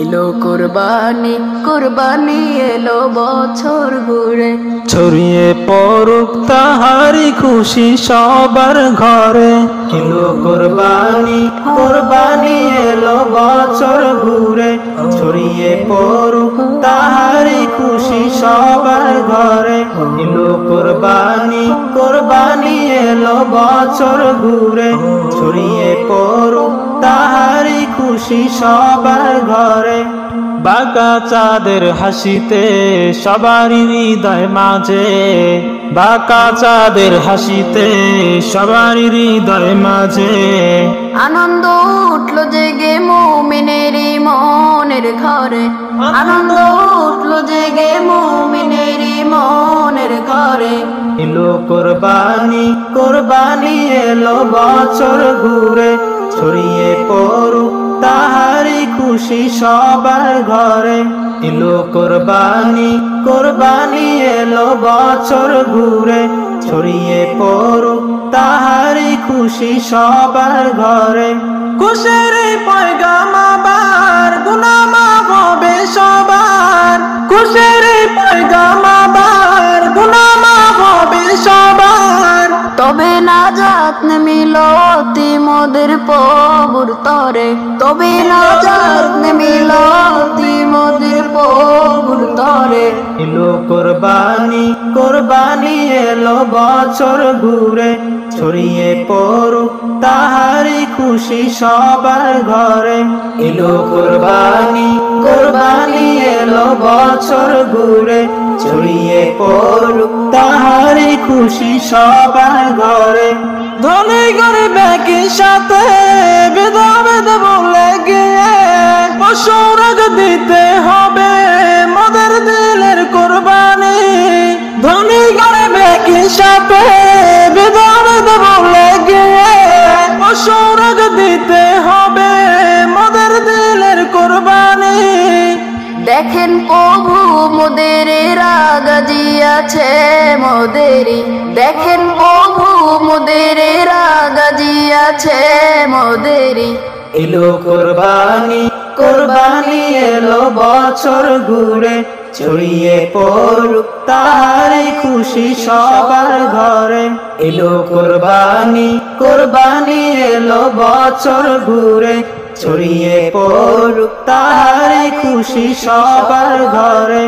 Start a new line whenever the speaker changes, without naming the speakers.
এলো কুরবানি কুরবানি এলো বছর ঘুরে
ছড়িয়ে পড়ুক তাহারি খুশি সবার ঘরে। এলো কুরবানি কুরবানি এলো বছর ঘুরে ছড়িয়ে পড়ুক তাহারি খুশি সবার ঘরে। এলো কুরবানি কুরবানি এলো বছর ঘুরে ছড়িয়ে পড়ুক তাহারি খুশি সবার ঘরে। বাঁকা চাঁদের হাসিতে সবারই হৃদয় মাঝে, বাঁকা চাঁদের হাসিতে সবারই হৃদয় মাঝে
আনন্দ উঠলো জেগে মুমিনেরই মনের ঘরে, আনন্দ উঠলো জেগে মুমিনেরই মনের ঘরে।
এলো কুরবানি কুরবানি এলো বছর ঘুরে ছড়িয়ে পড়ুক তাহারি খুশি সবার ঘরে। এলো কুরবানি কুরবানি এলো বছর ঘুরে ছড়িয়ে পড়ুক তাহারি খুশি সবার ঘরে। খুশির পয়গাম আবার গুনাহ মাফ হবে সবার, খুশির পয়গাম আবার গুনাহ মাফ হবে সবার।
তবে নাজাত নেমিল অতি মোদের প্রভুর তরে, তবে নাজাত নেমিল অতি মোদের প্রভুর তরে।
এলো কুরবানি কুরবানি এলো বছর ঘুরে ছড়িয়ে পড়ুক তাহারি খুশি সবার ঘরে। এলো কুরবানি কুরবানি এলো বছর ঘুরে ছড়িয়ে পড়ুক তাহারি খুশি সবার ঘরে। ধনী গরিব একই সাথে ভেদাভেদ ভুলে গিয়ে পশুরাগ দিতে হবে মোদের দিলের কুরবানি। ধনী গরিব একই সাথে ভেদাভেদ ভুলে গিয়ে পশুরাগ দিতে হবে মোদের দিলের কুরবানি।
দেখেন প্রভু মোদের রাগাজি আছে মোদেরি, দেখেন প্রভু মোদের রাগাজি আছে মোদেরি।
এলো কুরবানি কুরবানি এলো বছর ঘুরে ছড়িয়ে পড়ুক তাহারি খুশি সবার ঘরে। এলো কুরবানি কুরবানি এলো বছর ঘুরে ছড়িয়ে পড়ুক তাহারি খুশি সবার ঘরে।